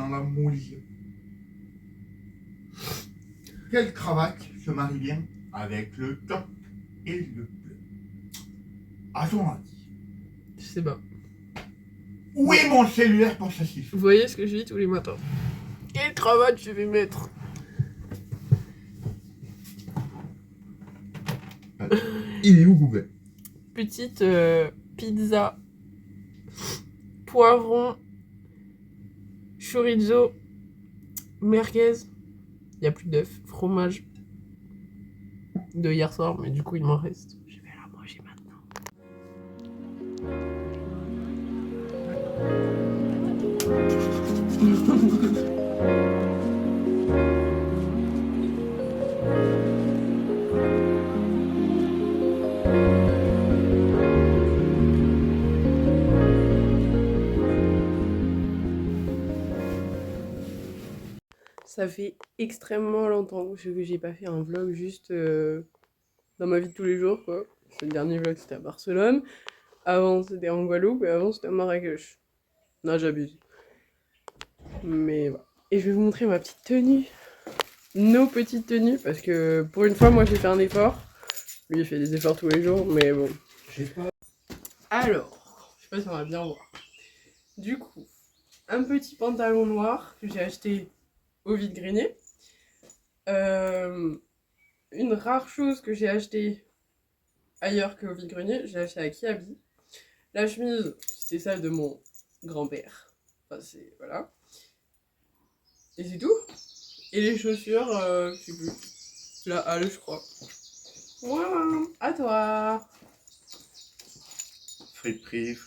dans la mouille. Quelle cravate se marie bien avec le top et le bleu? À ton avis. Je sais pas. Où est mon cellulaire pour ça siffler? Vous voyez ce que je dis tous les matins. Quelle cravate je vais mettre? Il est où Google? Petite pizza, poivron, chorizo, merguez. Il n'y a plus d'œufs, fromage de hier soir, mais du coup il m'en reste. Je vais la manger maintenant. Ça fait extrêmement longtemps que j'ai pas fait un vlog juste dans ma vie de tous les jours, quoi. Le dernier vlog c'était à Barcelone, avant c'était en Guadeloupe et avant c'était à Marrakech. Non, j'abuse. Mais voilà. Et je vais vous montrer ma petite tenue. Nos petites tenues, parce que pour une fois moi j'ai fait un effort. Lui il fait des efforts tous les jours, mais bon. J'ai pas. Alors, je sais pas si on va bien voir. Du coup, un petit pantalon noir que j'ai acheté au vide-grenier. Une rare chose que j'ai acheté ailleurs qu'au vide-grenier, j'ai acheté à Kiabi. La chemise, c'était celle de mon grand-père. Enfin, c'est. Voilà. Et c'est tout. Et les chaussures, je sais plus. La halle, je crois. Voilà. À toi. Friperie.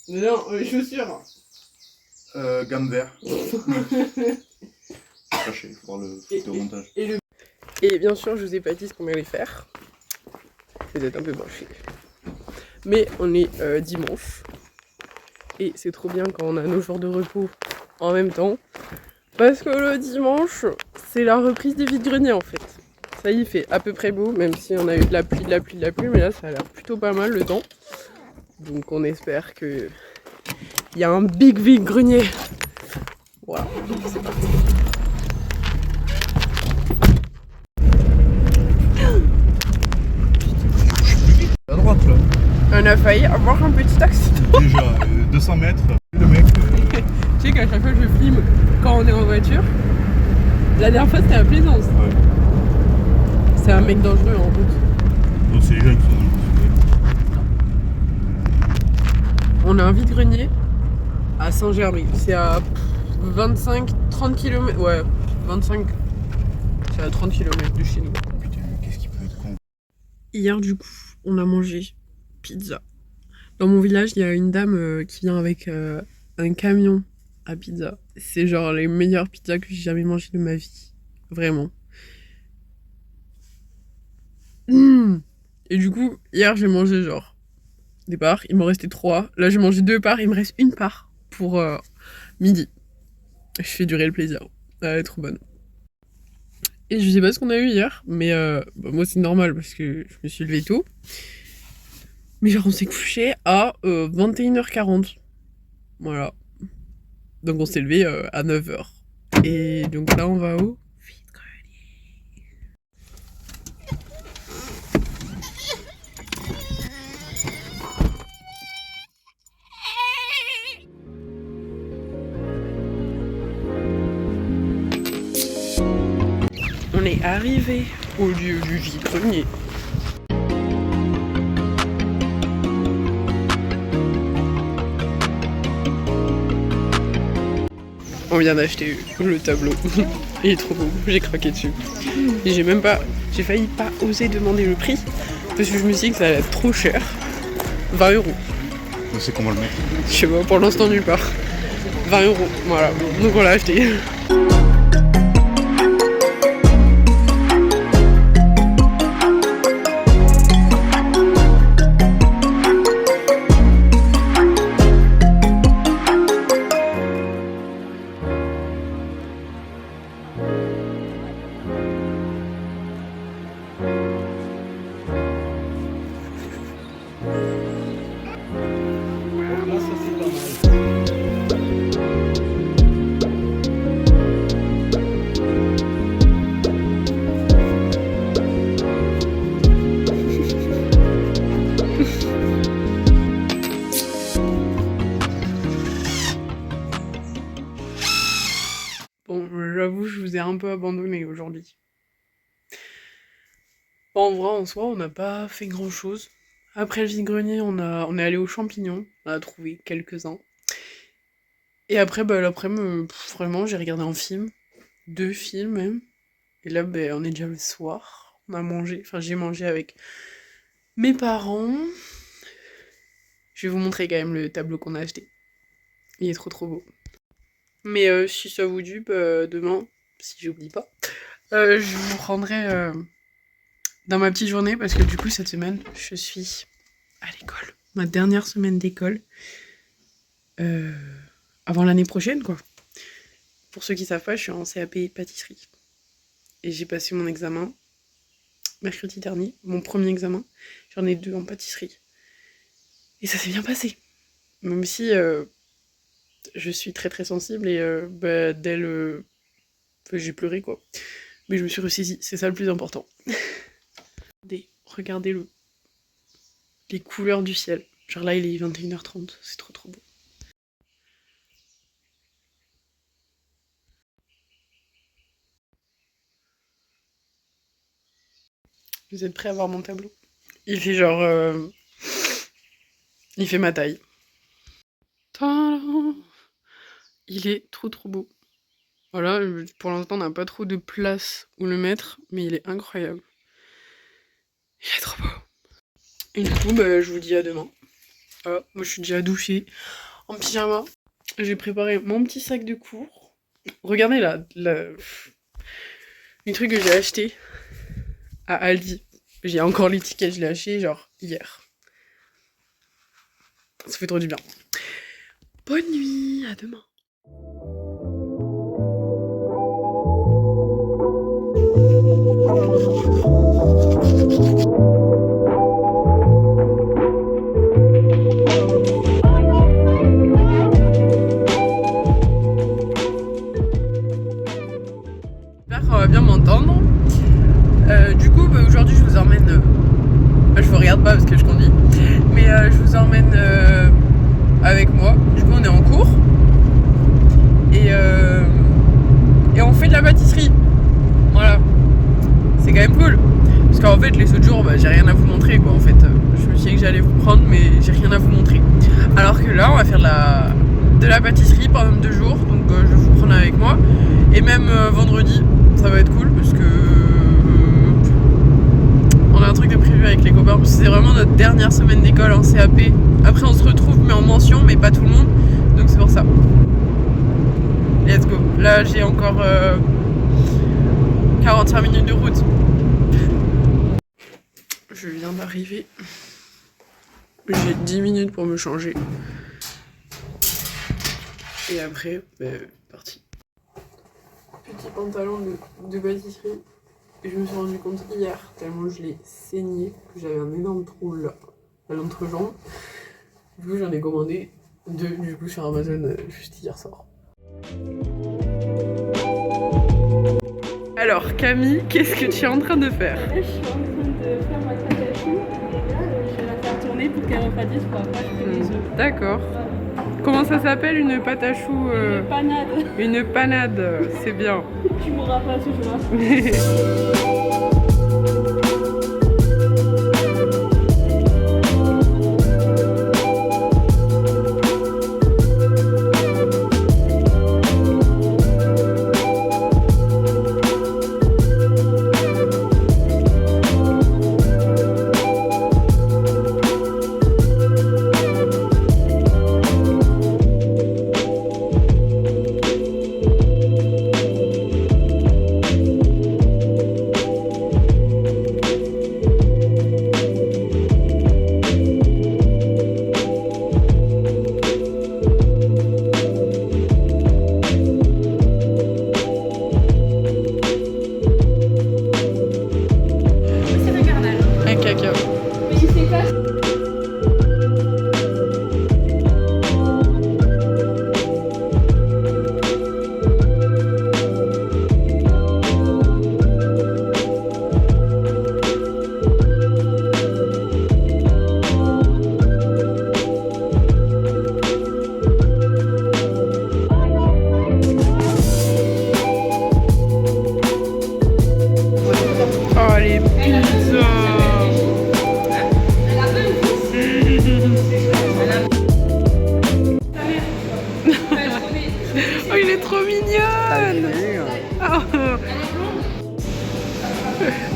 Non, les chaussures. Gamme vert. Caché, il faut voir le photomontage. Et bien sûr, je vous ai pas dit ce qu'on allait faire. Vous êtes un peu branchés. Mais on est dimanche. Et c'est trop bien quand on a nos jours de repos en même temps. Parce que le dimanche, c'est la reprise des vides-greniers en fait. Ça y est, il fait à peu près beau, même si on a eu de la pluie, mais là ça a l'air plutôt pas mal le temps. Donc on espère que il y a un big vide-grenier. Voilà, c'est parti. À droite là. On a failli avoir un petit accident. Déjà, 200 mètres. Le mec. Tu sais qu'à chaque fois que je filme quand on est en voiture, la dernière fois c'était à Plaisance. Ouais. C'est un mec dangereux en route. Donc c'est les gens qui sont dans le. On a un vide-grenier à Saint-Germain. C'est à 25-30 km. Ouais, 25. C'est à 30 km de chez nous. Putain, qu'est-ce qui peut être con? Hier, du coup, on a mangé pizza. Dans mon village, il y a une dame qui vient avec un camion à pizza. C'est genre les meilleures pizzas que j'ai jamais mangées de ma vie. Vraiment. Et du coup, hier, j'ai mangé genre des parts. Il m'en restait 3. Là, j'ai mangé 2 parts. Il me reste 1 part pour midi. Je fais durer le plaisir. Elle est trop bonne. Et je sais pas ce qu'on a eu hier, mais bah, moi, c'est normal parce que je me suis levée tôt. Mais genre, on s'est couché à 21h40. Voilà. Donc, on s'est levé à 9h. Et donc là, on va où? On est arrivé au lieu du vide-grenier. On vient d'acheter le tableau. Il est trop beau, j'ai craqué dessus. Et j'ai failli pas oser demander le prix parce que je me suis dit que ça allait être trop cher. 20 €. On sait comment le mettre. Je sais pas, pour l'instant nulle part. 20 €, voilà. Donc on l'a acheté. Là, ça c'est pas mal. j'avoue, je vous ai un peu abandonné aujourd'hui. Bon, en vrai, en soi, on n'a pas fait grand-chose. Après le vide-grenier, on est allé aux champignons, on a trouvé quelques-uns. Et après, bah, l'après-midi, vraiment, j'ai regardé un film, 2 films même. Et là, bah, on est déjà le soir. On a mangé, enfin, j'ai mangé avec mes parents. Je vais vous montrer quand même le tableau qu'on a acheté. Il est trop trop beau. Mais si ça vous dit, bah, demain, si j'oublie pas, je vous prendrai dans ma petite journée parce que du coup, cette semaine, je suis à l'école. Ma dernière semaine d'école. Avant l'année prochaine, quoi. Pour ceux qui savent pas, je suis en CAP pâtisserie. Et j'ai passé mon examen mercredi dernier, mon premier examen. J'en ai 2 en pâtisserie. Et ça s'est bien passé. Même si je suis très très sensible et bah, j'ai pleuré, quoi. Mais je me suis ressaisie, c'est ça le plus important. Regardez les couleurs du ciel. Genre là, il est 21h30, c'est trop trop beau. Vous êtes prêts à voir mon tableau? Il fait genre... il fait ma taille. Tadam! Il est trop trop beau. Voilà, pour l'instant on n'a pas trop de place où le mettre, mais il est incroyable. Il est trop beau. Et du coup, bah, je vous dis à demain. Moi je suis déjà douchée, en pyjama. J'ai préparé mon petit sac de cours. Regardez là, le truc que j'ai acheté à Aldi. J'ai encore l'étiquette, je l'ai acheté genre hier. Ça fait trop du bien. Bonne nuit, à demain. J'espère qu'on va bien m'entendre. Du coup, bah, aujourd'hui, je vous emmène... je vous regarde pas parce que je conduis. Mais je vous emmène avec moi. Du coup, on est en cours. Et on fait de la pâtisserie. Voilà. C'est quand même cool. Parce qu'en fait, les autres jours, bah, j'ai rien à vous montrer, quoi. En fait, je me suis dit que j'allais vous prendre, mais j'ai rien à vous montrer. Alors que là, on va faire de la pâtisserie pendant 2 jours. Donc, je vais vous prendre avec moi. Et même vendredi, ça va être cool parce que on a un truc de prévu avec les copains. C'est vraiment notre dernière semaine d'école en CAP. Après, on se retrouve, mais en mention, mais pas tout le monde. Donc, c'est pour ça. Let's go. Là, j'ai encore 45 minutes de route. Je viens d'arriver. J'ai 10 minutes pour me changer. Et après, parti. Petit pantalon de pâtisserie. Et je me suis rendu compte hier, tellement je l'ai saigné, que j'avais un énorme trou là, à l'entrejambe. Du coup, j'en ai commandé 2 du coup sur Amazon juste hier soir. Alors Camille, qu'est-ce que tu es en train de faire? Je suis en train de faire ma pâte à choux et là je vais la faire tourner pour qu'elle refroidisse pour après ajouter les œufs. D'accord. Comment ça s'appelle une pâte à choux Une panade. Une panade, c'est bien. Tu mourras pas ce jour-là.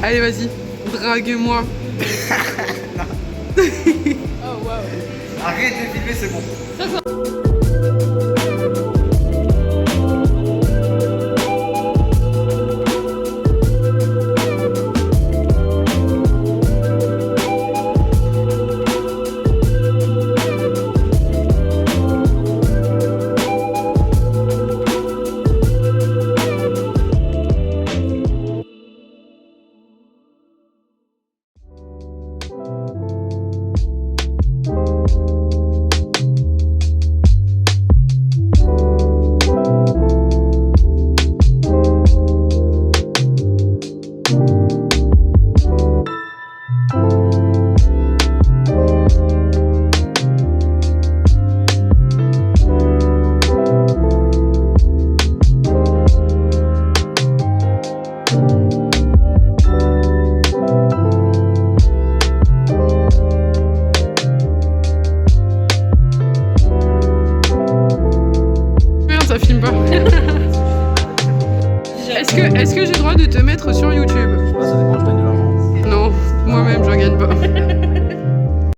Allez, vas-y, drague-moi. Oh waouh. Arrête de filmer, c'est bon. Ça filme pas. Est-ce que j'ai le droit de te mettre sur YouTube? Je sais pas, ça dépend, je gagne de l'argent. Non, moi-même, j'en gagne pas.